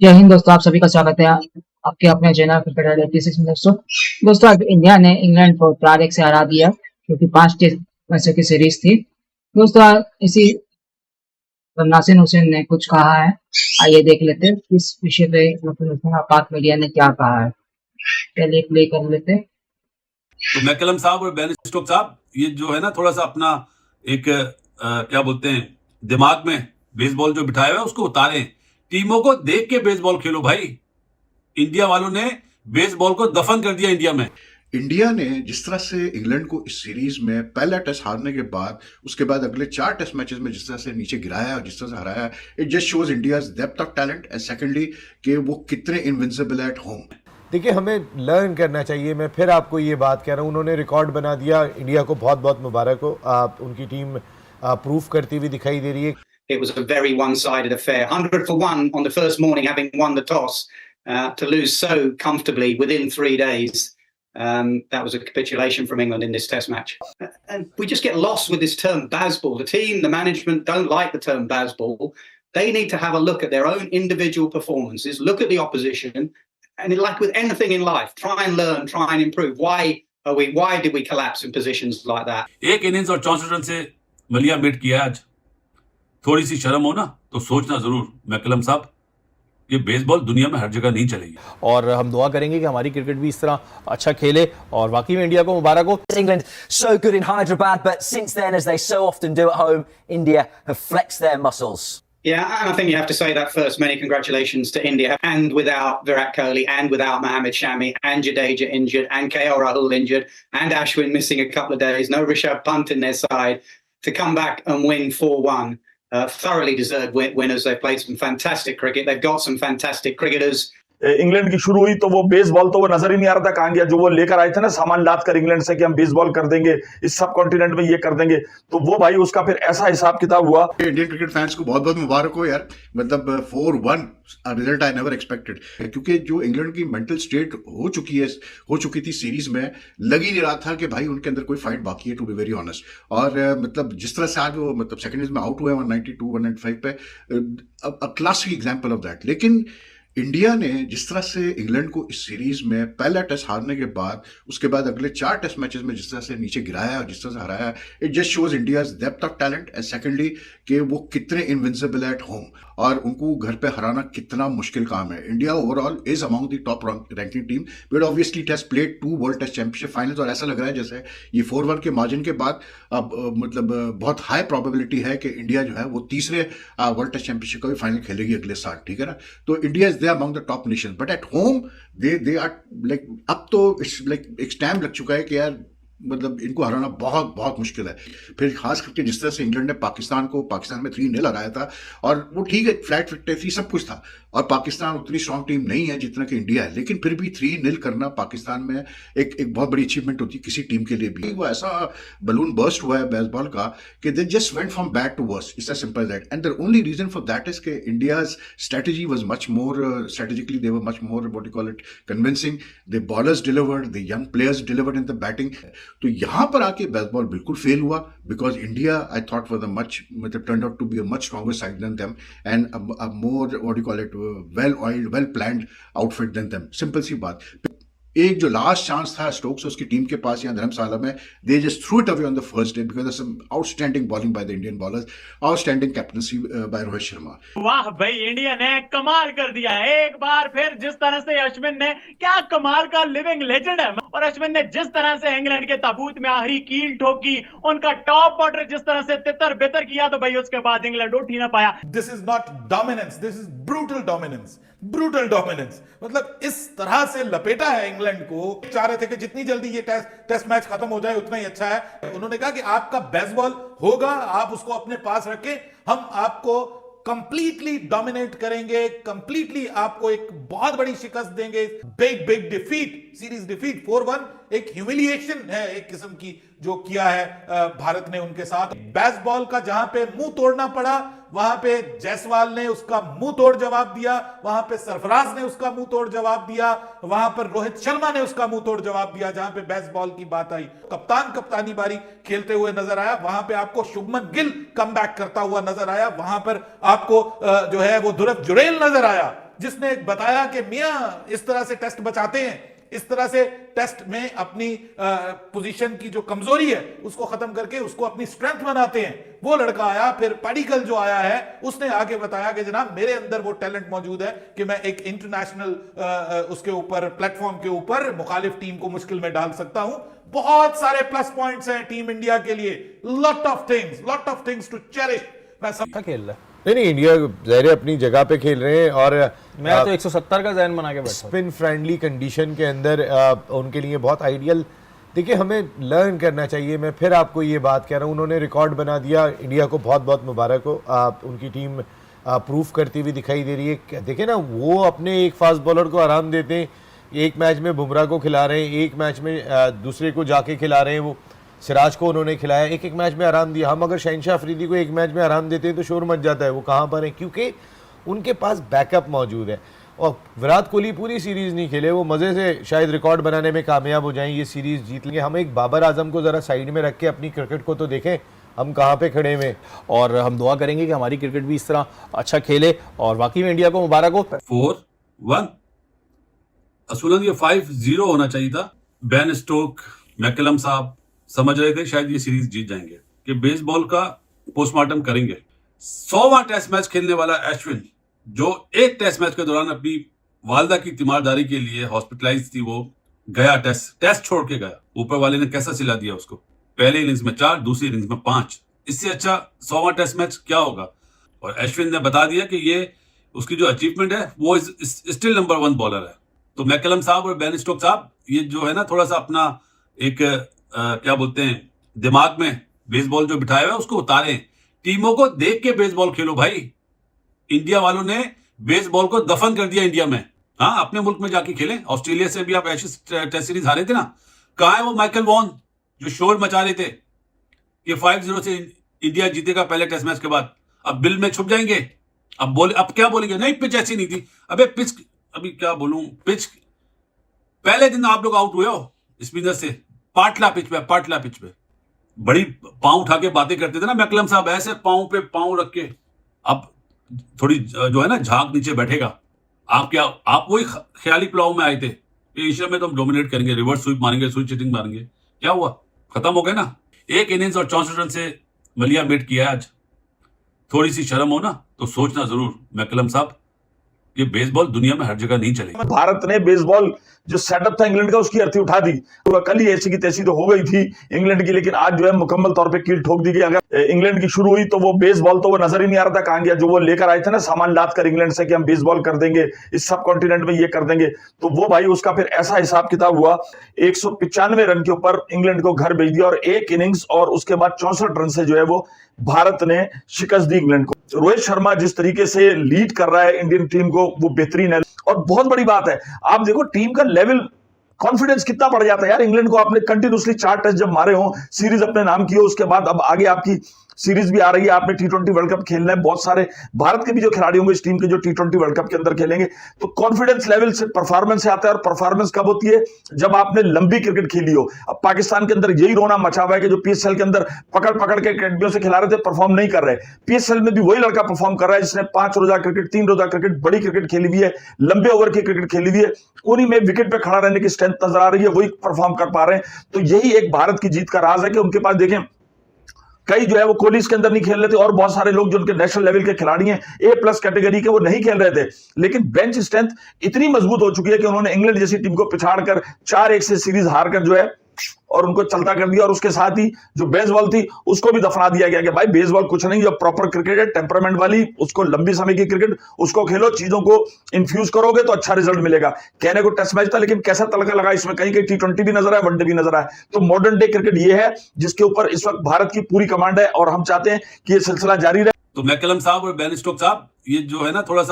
जय हिंद दोस्तों, आप सभी का स्वागत है आपके अपने चैनल क्रिकेट एनालिसिस में। दोस्तों आज इंडिया ने इंग्लैंड को 4-1 से हरा दिया, क्योंकि 5 टेस्ट मैचों की सीरीज थी। दोस्तों इसी पर नासिर हुसैन ने कुछ कहा है, आइए देख लेते हैं इस विषय पे पाक मीडिया ने क्या कहा है। चलिए प्ले कर लेते हैं। तो मैकलम साहब और बेन स्टोक्स साहब, ये जो है ना, थोड़ा सा अपना एक क्या बोलते हैं, दिमाग में बेसबॉल जो बिठाया हुआ है उसको उतारें। टीमों को देख के बेसबॉल खेलो भाई। इंडिया वालों ने बेसबॉल को दफन कर दिया इंडिया में। इंडिया ने जिस तरह से इंग्लैंड को इस सीरीज में पहला टेस्ट हारने के बाद उसके बाद अगले 4 टेस्ट मैचेस में जिस तरह से नीचे गिराया और जिस तरह से हराया, it just shows India's depth of talent and secondly कि वो कितने इनविंसिबल एट होम। देखिए, हमें लर्न करना चाहिए। मैं फिर आपको ये बात कह रहा हूँ, उन्होंने रिकॉर्ड बना दिया। इंडिया को बहुत बहुत मुबारक हो। उनकी टीम प्रूफ करती हुई दिखाई दे रही है। It was a very one-sided affair. 100 for 1 on the first morning, having won the toss, to lose so comfortably within 3 days. That was a capitulation from England in this Test match. And we just get lost with this term Bazball. The team, the management don't like the term Bazball. They need to have a look at their own individual performances, look at the opposition, and like with anything in life, try and learn, try and improve. Why did we collapse in positions like that? एक innings और 64 run से मलिया बेट किया आज। थोड़ी सी शर्म हो ना तो सोचना जरूर मैकलम साहब, ये बेसबॉल दुनिया में हर जगह नहीं चलेगी। और हम दुआ करेंगे कि हमारी क्रिकेट भी इस तरह अच्छा खेले और वाकई में इंडिया को मुबारक हो। England so good in Hyderabad, but since then, as they so often do at home, India have flexed their muscles. Yeah, and I think you have to say that first. Many congratulations to India. And without Virat Kohli, and without Mohammad Shami, and Jadeja injured, and KL Rahul injured, and Ashwin missing a couple of days, no Rishabh Pant in their side, to come back and win 4-1. Thoroughly deserved winners. They've played some fantastic cricket. They've got some fantastic cricketers. England की शुरू हुई तो वो baseball तो वो नजर ही नहीं आ रहा था कहां गया। जो वो लेकर आए थे ना सामान लाद कर इंग्लैंड से कि हम बेसबॉल कर देंगे, इस सब कॉन्टिनेंट में ये कर देंगे, तो वो भाई उसका फिर ऐसा हिसाब किताब हुआ। इंडियन क्रिकेट फैंस को बहुत बहुत मुबारक हो यार। मतलब 4-1 रिजल्ट आई नेवर एक्सपेक्टेड, क्योंकि जो इंग्लैंड की मेंटल स्टेट हो चुकी थी सीरीज में, लग ही नहीं रहा था कि भाई उनके अंदर कोई फाइट बाकी है, टू बी वेरी ऑनेस्ट। और मतलब जिस तरह से आज वो मतलब सेकंड इनिंग्स में आउट हुए 192 195 पे, क्लासिक एग्जांपल ऑफ दैट। लेकिन इंडिया ने जिस तरह से इंग्लैंड को इस सीरीज में पहला टेस्ट हारने के बाद उसके बाद अगले 4 टेस्ट मैचेस में जिस तरह से नीचे गिराया और जिस तरह से हराया, it just shows India's depth of talent and secondly कि वो कितने इनविंसिबल एट होम और उनको घर पे हराना कितना मुश्किल काम है। India overall is among the top ranking team, but obviously it has played 2 world test championship finals और ऐसा लग रहा है जैसे ये 4-1 के मार्जिन के बाद अब मतलब बहुत हाई प्रोबेबिलिटी है कि इंडिया जो है वो तीसरे वर्ल्ड टेस्ट चैंपियनशिप का भी फाइनल खेलेगी अगले साल, ठीक है ना। तो India is there among the top nation, but at home they are like, अब तो इट्स लाइक एक स्टैम्प लग चुका है कि यार मतलब इनको हराना बहुत बहुत मुश्किल है। फिर खास करके जिस तरह से इंग्लैंड ने पाकिस्तान में 3-0 हराया था, और वो ठीक है फ्लैट विक्ट्री सब कुछ था, और पाकिस्तान उतनी स्ट्रॉन्ग टीम नहीं है जितना कि इंडिया है, लेकिन फिर भी 3-0 करना पाकिस्तान में एक बहुत बड़ी अचीवमेंट होती है किसी टीम के लिए भी। वो ऐसा बलून बर्स्ट हुआ है बेसबॉल का कि they just went from bad to worse, it's as simple that. And the only reason for that is कि India's strategy was much more strategically they were much more what you call it convincing. The bowlers delivered, the young players delivered in the batting. तो यहां पर आके Bazball बिल्कुल fail हुआ, because India I thought was a much मतलब turn out to be a much stronger side than them and a more what you call it well oiled, well planned outfit than them. Simple सी बात। एक जो last chance था Stokes उसकी team के पास यहाँ धर्मशाला में, they just threw it away on the first day because of some outstanding bowling by the Indian bowlers, outstanding captaincy by Rohit Sharma. वाह भाई, इंडिया ने कमाल कर दिया एक बार फिर। जिस तरह से अश्विन ने, क्या कमाल का लिविंग लेजेंड है, और अश्विन ने जिस तरह से इंग्लैंड के ताबूत में आखिरी कील ठोकी, उनका टॉप ऑर्डर जिस तरह से तितर बितर किया, तो भाई उसके बाद इंग्लैंड उठ ही ना पाया। This is not dominance, this is brutal dominance, brutal dominance. मतलब इस तरह से लपेटा है इंग्लैंड को। चाह रहे थे कि जितनी जल्दी ये टेस्ट मैच खत्म हो जाए उतना ही अच्छा है। उन्होंने कहा कि आपका बेसबॉल होगा, आप उसको अपने पास रखें, हम आपको कंप्लीटली डोमिनेट करेंगे, कंप्लीटली आपको एक बहुत बड़ी शिकस्त देंगे। बिग डिफीट, सीरीज डिफीट 4-1 एक ह्यूमिलिएशन है एक किस्म की जो किया है भारत ने उनके साथ। बेसबॉल का जहां पे मुंह तोड़ना पड़ा, वहां पे जायसवाल ने उसका मुंह तोड़ जवाब दिया, वहां पे सरफराज ने उसका मुंह तोड़ जवाब दिया, वहां पर रोहित शर्मा ने उसका मुंह तोड़ जवाब दिया। जहां पे बेसबॉल की बात आई, कप्तानी बारी खेलते हुए नजर आया, वहां पे आपको शुभमन गिल कमबैक करता हुआ नजर आया, वहां पर आपको जो है वो ध्रुव जुरैल नजर आया। जिसने बताया कि मियां इस तरह से टेस्ट बचाते हैं, इस तरह से टेस्ट में अपनी पोजीशन की जो कमजोरी है उसको खत्म करके उसको अपनी स्ट्रेंथ बनाते हैं, वो लड़का आया। फिर पाडिकल जो आया है उसने आके बताया कि जनाब मेरे अंदर वो टैलेंट मौजूद है कि मैं एक इंटरनेशनल उसके ऊपर प्लेटफॉर्म के ऊपर मुखालिफ टीम को मुश्किल में डाल सकता हूं। बहुत सारे प्लस पॉइंट्स हैं टीम इंडिया के लिए, lot of things to cherish. मैं सब खेल रहा है। नहीं, इंडिया ज़ाहिर है अपनी जगह पे खेल रहे हैं और मैं तो 170 का जहन बना के बैठा हूं। स्पिन फ्रेंडली कंडीशन के अंदर उनके लिए बहुत आइडियल। देखिए, हमें लर्न करना चाहिए। मैं फिर आपको ये बात कह रहा हूँ, उन्होंने रिकॉर्ड बना दिया। इंडिया को बहुत बहुत मुबारक हो। उनकी टीम प्रूफ करती हुई दिखाई दे रही है। देखिए ना, वो अपने एक फास्ट बॉलर को आराम देते हैं। एक मैच में बुमराह को खिला रहे हैं, एक मैच में दूसरे को जाके खिला रहे हैं। वो सिराज को उन्होंने खिलाया, एक एक मैच में आराम दिया। हम अगर शहनशाह अफरीदी को एक मैच में आराम देते हैं तो शोर मच जाता है। वो कहाँ पर है? क्योंकि उनके पास बैकअप मौजूद है। और विराट कोहली पूरी सीरीज़ नहीं खेले, वो मज़े से शायद रिकॉर्ड बनाने में कामयाब हो जाएं, ये सीरीज़ जीत लेंगे। हम एक बाबर आजम को ज़रा साइड में रख के अपनी क्रिकेट को तो देखें, हम कहाँ पे खड़े हुए। और हम दुआ करेंगे कि हमारी क्रिकेट भी इस तरह अच्छा खेले और वाकई में इंडिया को मुबारक हो। 4-1 असूलन ये 5-0 होना चाहिए था। बेन स्टोक, मैकलम साहब समझ रहे थे शायद ये सीरीज जीत जाएंगे कि बेसबॉल का पोस्टमार्टम करेंगे। 100वां टेस्ट मैच खेलने वाला अश्विन, जो एक टेस्ट मैच के दौरान अपनी वालदा की तीमारदारी के लिए हॉस्पिटलाइज थी, वो गया टेस्ट छोड़ के गया। ऊपर वाले ने कैसा सिला दिया उसको। पहले इनिंग्स में 4, दूसरी इनिंग्स में 5। इससे अच्छा 100वां टेस्ट मैच क्या होगा। और अश्विन ने बता दिया कि ये उसकी जो अचीवमेंट है वो स्टिल नंबर 1 बॉलर है। तो मैकलम साहब और बेन स्टोक साहब, ये जो है ना, थोड़ा सा अपना एक क्या बोलते हैं, दिमाग में बेसबॉल जो बिठाया हुआ है उसको उतारें। टीमों को देख के बेसबॉल खेलो भाई। इंडिया वालों ने बेसबॉल को दफन कर दिया इंडिया में। हाँ, अपने मुल्क में जाके खेलें। ऑस्ट्रेलिया से भी आप एशेज टेस्ट सीरीज हारे थे ना। कहाँ है वो माइकल वॉन जो शोर मचा रहे थे कि 5-0 से इंडिया जीतेगा पहले टेस्ट मैच के बाद? अब बिल में छुप जाएंगे। अब क्या बोलेंगे? नहीं, पिच ऐसी नहीं थी। अबे पिच, अभी क्या बोलूं, पिच पहले दिन आप लोग आउट हुए हो स्पिनर से। पाटला पिच पे बड़ी पांव उठा के बातें करते थे ना मैकलम साहब, ऐसे पांव पे पांव रख के। अब थोड़ी जो है ना, झाग नीचे बैठेगा। आप वही ख्याली पुलाव में आए थे कि एशिया में तो हम डोमिनेट करेंगे, रिवर्स स्वीप मारेंगे, स्विच हिटिंग मारेंगे। क्या हुआ? खत्म हो गए ना। एक इनिंग्स और 64 रन से मलिया मेट किया आज। थोड़ी सी शर्म हो ना तो सोचना जरूर मैकलम साहब, ये बेसबॉल दुनिया में हर जगह नहीं चलेगी। भारत ने बेसबॉल जो सेटअप था इंग्लैंड का, उसकी अर्थी उठा दी। तो कल ही ऐसी की तैसी तो हो गई थी इंग्लैंड की, लेकिन आज जो है मुकम्मल तौर पे कील ठोक दी गई। अगर इंग्लैंड की शुरू हुई तो वो बेसबॉल तो वो नजर ही नहीं आ रहा था कहां गया। जो वो लेकर आए थे ना सामान लाद कर इंग्लैंड से कि हम बेसबॉल कर देंगे, इस सब कॉन्टिनेंट में ये कर देंगे, तो वो भाई उसका फिर ऐसा हिसाब किताब हुआ। 195 रन के ऊपर इंग्लैंड को घर भेज दिया और एक इनिंग्स और उसके बाद 64 रन से जो है वो भारत ने शिकस्त दी इंग्लैंड को। रोहित शर्मा जिस तरीके से लीड कर रहा है इंडियन टीम को, वो बेहतरीन है। और बहुत बड़ी बात है, आप देखो टीम का लेवल, कॉन्फिडेंस कितना बढ़ जाता है यार। इंग्लैंड को आपने कंटिन्यूसली 4 टेस्ट जब मारे हो, सीरीज अपने नाम की हो, उसके बाद अब आगे आपकी सीरीज भी आ रही है, आपने T20 वर्ल्ड कप खेलना है। बहुत सारे भारत के भी जो खिलाड़ी होंगे इस टीम के जो T20 वर्ल्ड कप के अंदर खेलेंगे, तो कॉन्फिडेंस लेवल से परफॉर्मेंस से आता है। और परफॉर्मेंस कब होती है? जब आपने लंबी क्रिकेट खेली हो। अब पाकिस्तान के अंदर यही रोना मचा हुआ है कि जो PSL के अंदर पकड़ के अकेडमियों से खिला रहे थे, परफॉर्म नहीं कर रहे। PSL में भी वही लड़का परफॉर्म कर रहा है जिसने 5 रोजा क्रिकेट, 3 रोजा क्रिकेट, बड़ी क्रिकेट खेली हुई है, लंबे ओवर की क्रिकेट खेली हुई है। उन्हीं में विकेट पे खड़ा रहने की स्ट्रेंथ नजर आ रही है, वही परफॉर्म कर पा रहे हैं। तो यही एक भारत की जीत का राज है कि उनके पास देखें कई जो है वो कोहली के अंदर नहीं खेल रहे थे, और बहुत सारे लोग जो उनके नेशनल लेवल के खिलाड़ी हैं A+ कैटेगरी के, वो नहीं खेल रहे थे, लेकिन बेंच स्ट्रेंथ इतनी मजबूत हो चुकी है कि उन्होंने इंग्लैंड जैसी टीम को पिछाड़कर 4-1 से सीरीज हारकर जो है और उनको चलता कर दिया। और उसके साथ ही जो बेसबॉल थी उसको भी दफना दिया गया कि भाई बेसबॉल कुछ नहीं, जो प्रॉपर क्रिकेट है, टेम्परामेंट वाली, उसको लंबी समय की क्रिकेट, उसको खेलो, चीजों को इन्फ्यूज करोगे तो अच्छा रिजल्ट मिलेगा। कहने को टेस्ट मैच था, लेकिन कैसा तड़का लगा इसमें, कहीं कहीं T20 भी नजर आया, वनडे भी नजर आया। तो मॉडर्न डे क्रिकेट ये है जिसके ऊपर इस वक्त भारत की पूरी कमांड है और हम चाहते हैं कि ये सिलसिला जारी रहे। तो मैकलम साहब और बेन स्टोक साहब, ये जो है ना, थोड़ा सा